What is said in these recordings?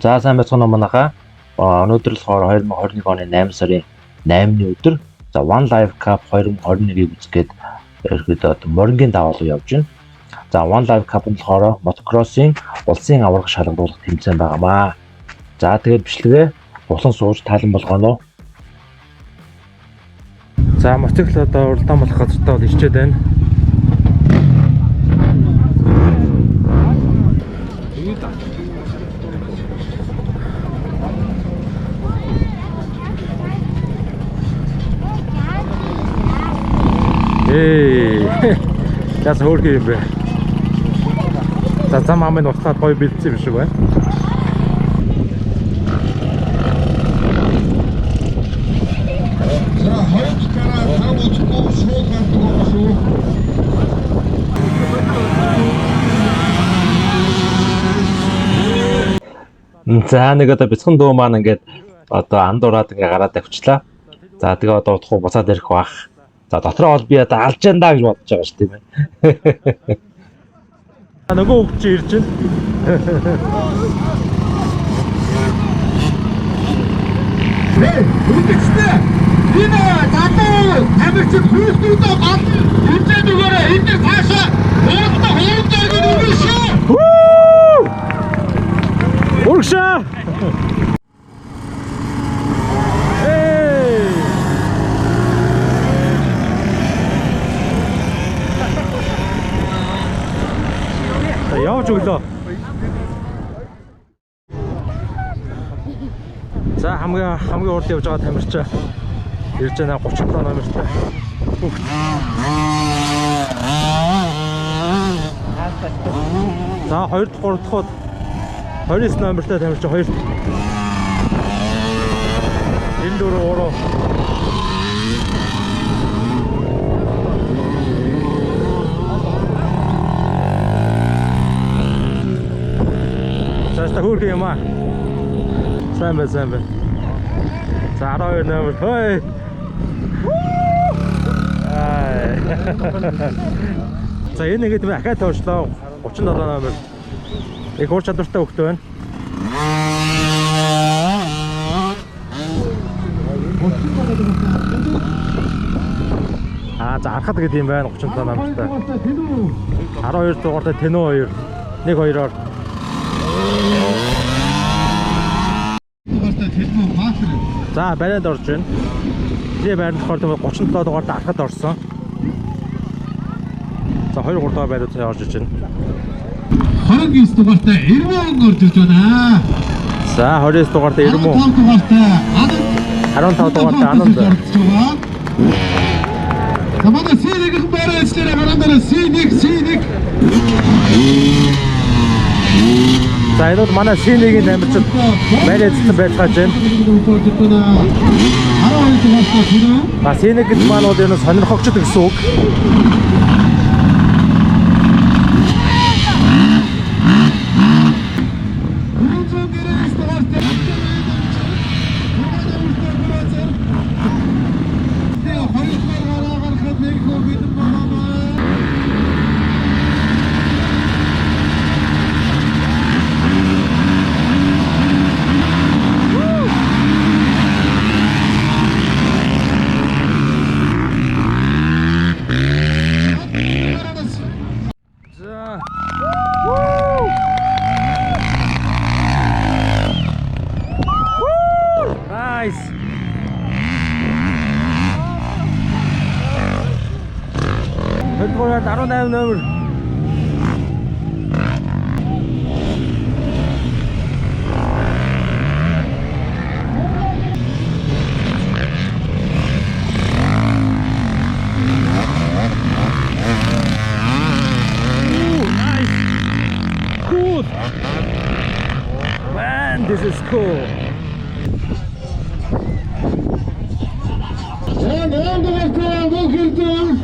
За сайн байцгаана манайхаа. Өнөөдөр л 2021 оны 8 сарын 8-ны өдөр. За One Life Cup 2021-ийг үзгээд ерөөдөө морингийн даваалал явж байна. За One Life Cup нь болохоор мотокроссын улсын аварга шалгаруулах тэмцээн байгаамаа. За тэгээд бичлэгээ улан сууж тайлан болгоно. За мотоцикл одоо уралдаан болох газартаа бол ирчээд байна. Яс хөөрхий юм бэ. За зам амын уцаад гоё бэлдсэн юм шиг байна. За хоёрт дараа тав уцгүй шууд гардаг байгаа шүү. За нэг одоо бяцхан дөө маань ингээд одоо андуураад ингээ гараад авчлаа. За тэгээ одоо удахгүй буцаад ирэх бах. За дотроо бол би одоо алж яндаа гэж бодож байгаа шүү тийм ээ. Нөгөө хөвч ирж байна. Үндэгчтэй. Энэ гадаа тамирч хүүхдүүдээ гал үндэ нүгээрээ энэ цаашаа уудлаа хоолтой гэдэг үг шүү. Урагшаа. Явж өглөө. За хамгийн урд явж байгаа тамирч ирж байна 37 номертай. За 2 дахь 3 дахь 29 номертай тамирч 2. 94 3. За хөөрхий юм аа. Сайн байна. За 12 номер. Хөөе. За энэ ингээд ахаад тоочлоо 37 номер. Их ур чадвартай хөлтөө байна. За архад гэдэг юм байна 37 номертай. 12 дугаартай Тэнүү 2. 1-2-оор. За барайд орж байна. Тэгээ байранд болохоор 37 дугаарт архад орсон. За 2-3 дугаар байрууд орж иж байна. 29 дугаартай Ирмэн орж иж байна. За 29 дугаартай Ирмэн. 15 дугаартай Ананд. За манай C1-ийн барайчлаараа гараандаа C1. За энэ манай C1-ийн тамирчид барайцсан байж байгаа юм. 12 дугаартай Тэнүү. Ба C1-ийн маань бол энэ сонирхогчд гэсэн үг. Nice. Хэдгээр 18 номер. Nice. Good. Man, this is cool.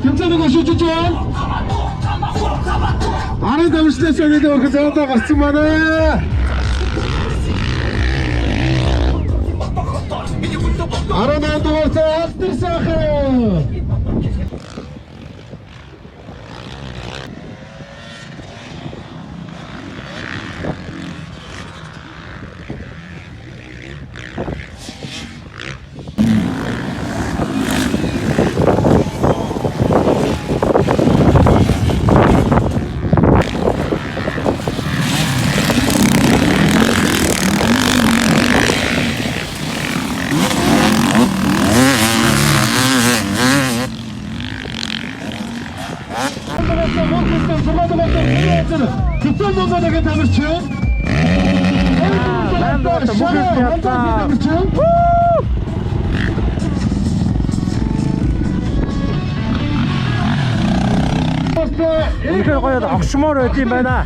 Тэмцээний гошиж байна. Арын тамирчлаас өгөөд өгөх зөөдөө гарсан байна. Аран дугаартай Алтайсаахан. үнэхээр гоё огшмоор байт юм байна.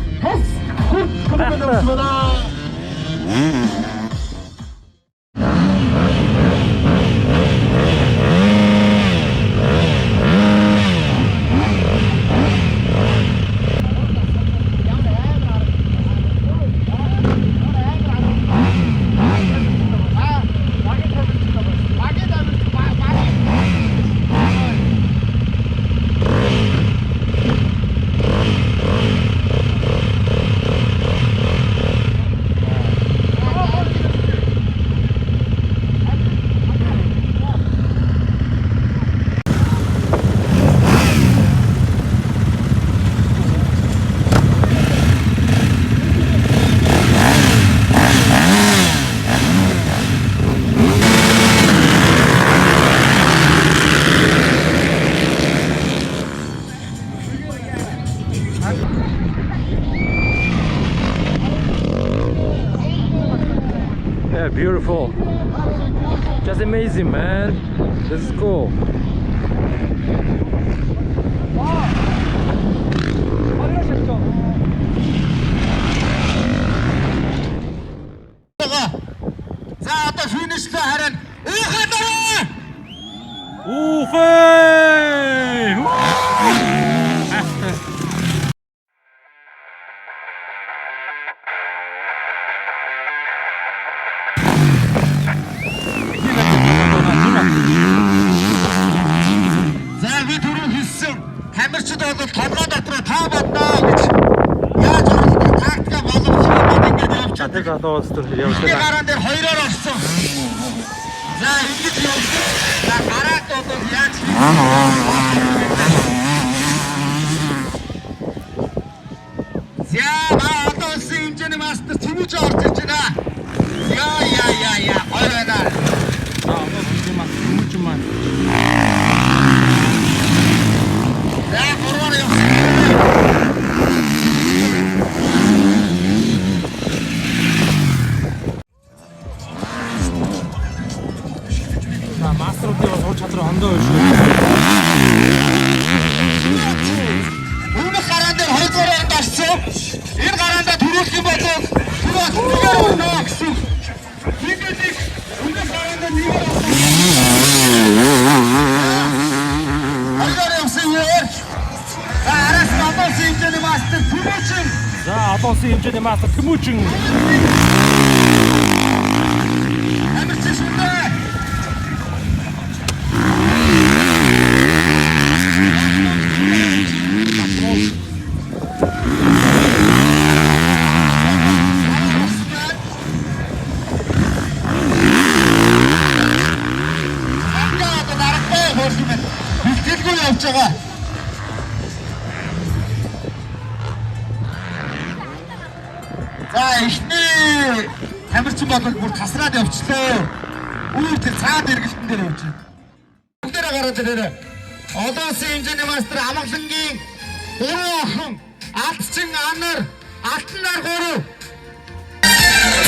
Yeah, beautiful. Just amazing, man. This is cool. За одоо финишлээ харин ухаадаа. Ухээ! За би түрүү хэлсэн тамирчид бол толгой дотроо таа бодноо гэж яаж оруулах тактика боломжтой ингээд явж чаддаг. Тэр одоо өстөр явж Би байгаа. гараан дээр хоёроор орсон. За ингэж явсан. За гараад одоо яаж За одоо хэмжээний мастер Тэмүж орж иж байна. Яа. Гоё байна. За гурван явсан. Мастеруудын суур чадраа хондоо биш үү? Өмнөх гараан дээр 2 дугаар гарсан. Энэ гараандаа төрүүлэх юм бол түрүү өрнө гэсэн. Ингээд өмнөх гараандаа нэг За одоосын хэмжээний мастер Тэмүжин. явж байгаа. За ихний тамирчин бол бүр тасраад явчлаа. Үүр тэр цаад эргэлтэн дээр явж байна. Бүгдээрээ гараад ирээрээ. Одоосын хэмжээний мастер Амгалангийн 3 охин Алтчин Анар, Алтнаар 3.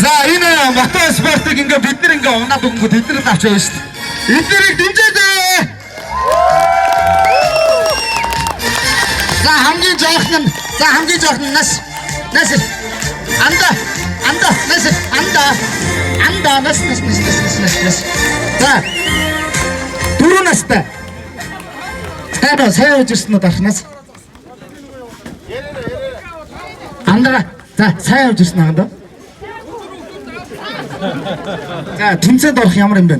За энэ мотоспортыг ингээ бид нар ингээ унаад өгөнгөө тэднэрд авч явна шүү дээ. Эднэрийг дэмжээдээ. За хамгийн жоохон нь нас анда За дөрөв настай сайн явж ирсэн нь дарахнаас андаа за сайн явж ирсэн андаа за тэмцээнд орох ямар юм бэ?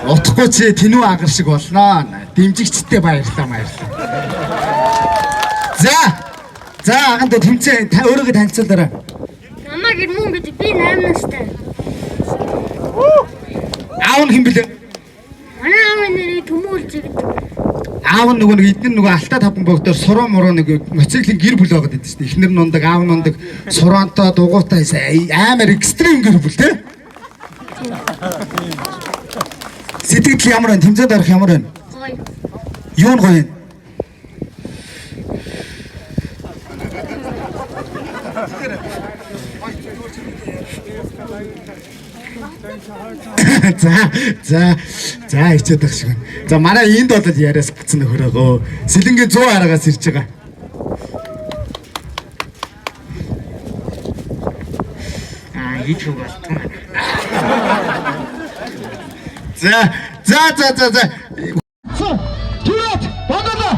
Утахгүй чи тэнүү агар шиг болноо. Дэмжигчтэй баярлалаа. За аганд тэмцээ өөрийгөө танилцуулаарай. Намайг Ирмүн гэдэг би 8 настай. Аав нь хэн блэ? Манай аавын нэрийг Төмүүлж гэдэг. Аав нь нөгөө эдгээр нөгөө алтаа тавхан богдоор сураа мураа нэг моциклийн гэр бүл байгаад байдаг шүү дээ. Эхнэр нь ундаг, аав нь ундаг, сураантай, дугуйтай амар экстрим гэр бүл те. Сэтгэл ямар вэ? Тэмцээнд орох ямар вэ? Гоё. Юу нь гоё? За хичээд байх шиг байна. За манай энд бол яриас буцсан нөхөрөөгөө. Сэлэнгийн 100 араагаас ирж байгаа. Ийч болтгоо. За. Түрээд бодоо.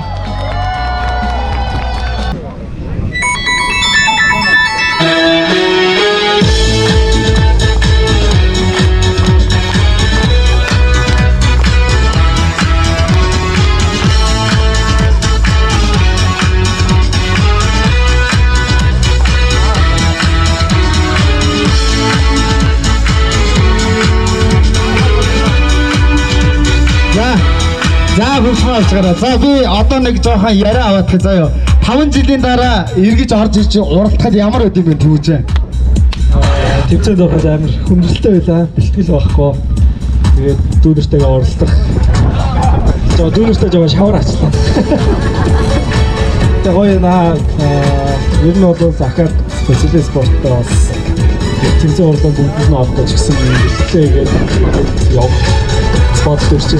За хурцгаараа. За би одоо нэг жоохон яриа аваад гэх заяа. 5 жилийн дараа эргэж орж ирж уралдахад ямар өд юм бэ тэмүүлжээ. Тэмцээнд явахад амар хүндрэлтэй байлаа. Бэлтгэл байхгүй. Тэгээд дүүнэртэйгээ уралдах. Дүүнэртэй жоо шавар ачлаа. Тэгээд гоё наа ер нь бол захаад специалист спортоор бас тэмцээн уралдаан бүгд нь авах гэж гисэн бэлтгэлээгээд явах спорт төрчин.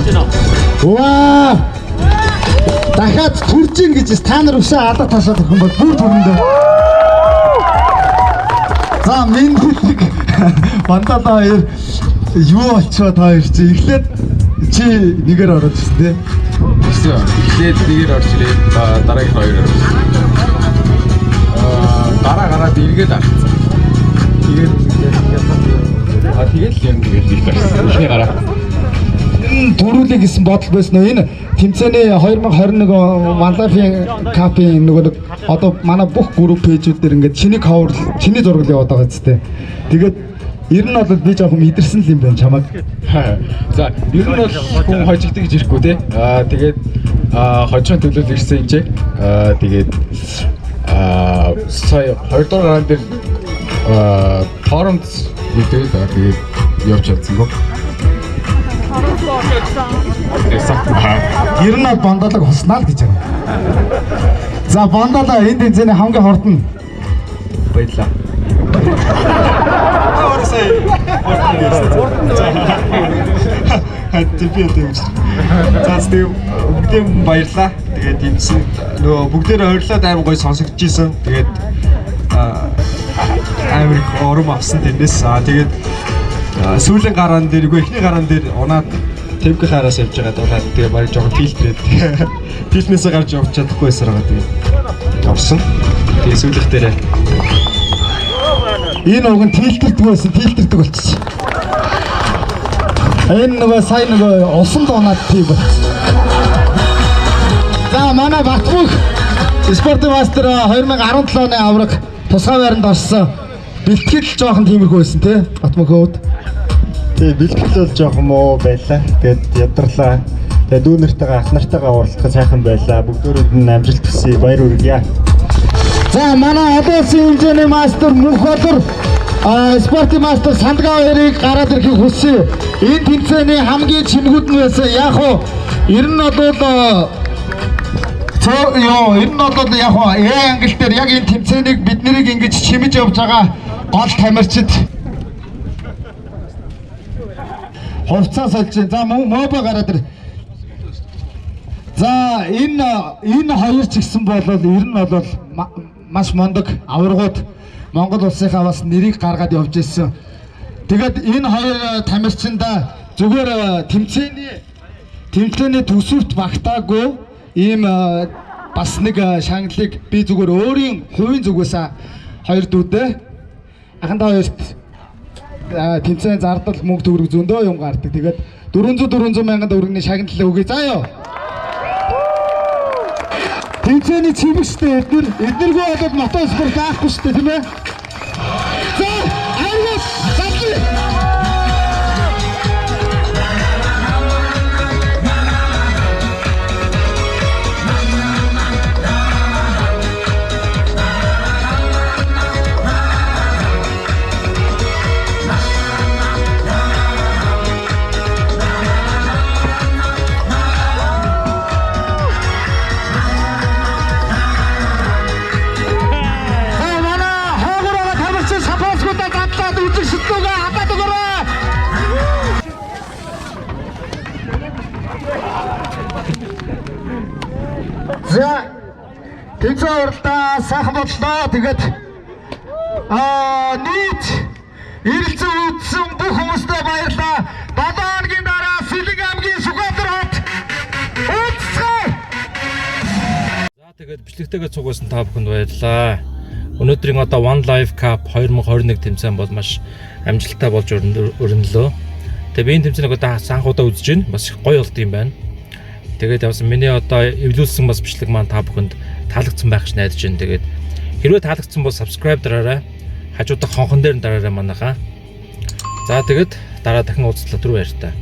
Ваа! Дахиад төржин гэж та нар өшөө алга ташаад өгөх юм бол бүр төрөндөө. За минь бандалаа хоёр юу болчихоо та хоёр чи эхлээд чи нэгээр ороод ирсэн тий. Эхлээд нэгээр орж ирээд дараагийн хоёр орж. Дараа гараад эргээд авчихсан. Тэгээд юм тэгээд ирсэн. Эхний гараа. Төрүүлэх гэсэн бодол байсан нь энэ тэмцээний 2021 Ванлайфын капын нөгөө одоо манай бүх групп пэйжүүд дээр ингээд чиний зураг яваад байгаа зү. Тэгээд ер нь бол би жоохон мэдэрсэн л юм байна чамайг. За ер нь бол хүн хожигддаг гэж ирэхгүй те. Тэгээд хожихын төлөв ирсэн юм чи. Тэгээд сая 2 дугаар гараан дээр форумд мэдээд тэгээд явж чадсан гоо. Ер нь бандалаг хуснаа л гэж байгаа. За бандалаа энэ тэмцээний хамгийн хортон Баярлаа. Бүгдээ баярлаа. Тэгээд тэмцэн нөгөө бүгдээрээ ойрлоод амар гоё сонсогдож ийсэн. Тэгээд амар их ором авсан тэрнээс тэгээд сүүлийн гараан дээр үгүй эхний гараан дээр унаад темпийн хараас явж байгаа дуулаад тэгээ барыг жоохон фильтрээд фильтнээсээ гарч явж чадахгүй байсан байгаа тэгээ орсон. Тэгээ сүүлийнх дээрээ энэ уг нь фильтрдэг байсан, фильтрдэг болчихсон. Энэ нөгөө сайн нөгөө усан дунаад тийм болчихсон. За манай Батбүх спортын мастер 2017 оны авраг тусгай байранд орсон. Бэлтгэл жоохон тиймэрхүү байсан тий Батбүхөөд. тэгээ бэлтгэл бол жоохон муу байлаа. Тэгээд ядарлаа. Тэгээ дүүнэртэйгээ ах нартайгаа уулзах сайхан байлаа. Бүгдөөд нь амжилт хүсье. Баяр хүргье. За манай олон улсын хэмжээний мастер Мөнх болор спортын мастер Сандгаа хоёрыг гараад ирэхийг хүсье. Энэ тэмцээний хамгийн чимгүүд нь байсан. Яг уу ер нь бол яг англи дээр яг энэ тэмцээнийг бид нэрийг ингэж чимэж явж байгаа гол тамирчид хувцас олж. За мобо гараад ир. За энэ хоёр ч гэсэн бол ер нь бол маш мондог аваргууд Монгол улсынхаа бас нэрийг гаргаад явж ирсэн. Тэгээд энэ хоёр тамирчинда зүгээр тэмцээний төсөвт багтаагүй ийм бас нэг шагналыг би зүгээр өөрийн хувийн зүгээс хоёр дүүдээ ахандаа хоёрт тэмцээн зардал мөнгө төгрөг зөндөө юм гардаг. Тэгээд 400 мянган төгрөгийн шагнал өгье заа ёо. Тэмцээний чимэгчтэй эднэргүй болоод мотоспорт байхгүй шүү дээ тийм ээ. За аяас сатли. За тэгсэн уралдаа сайхан боллоо. Тэгээд нийт ирэлцэн үзсэн бүх хүмүүстээ баярлалаа. 7 хоногийн дараа Сэлэг аймгийн Сүхбаатар хот үзцгээе. За тэгээд бичлэгтэйгээ цугуулсан та бүхэнд баярлалаа. Өнөөдрийн одоо One Life Cup 2021 тэмцээн бол маш амжилттай болж өрнөлөө. Тэгээ би энэ тэмцээнийг одоо анхудаа үзэж байна. Бас их гоё болд юм байна. Тэгээд явсан миний одоо эвлүүлсэн бас бичлэг маань та бүхэнд таалагдсан байх гэж найдаж байна. Тэгээд хэрвээ таалагдсан бол subscribe дараарай. Хажуудах хонхон дээр нь дараарай манайхаа. За тэгээд дараа дахин уулзлаа. Түр баяр та.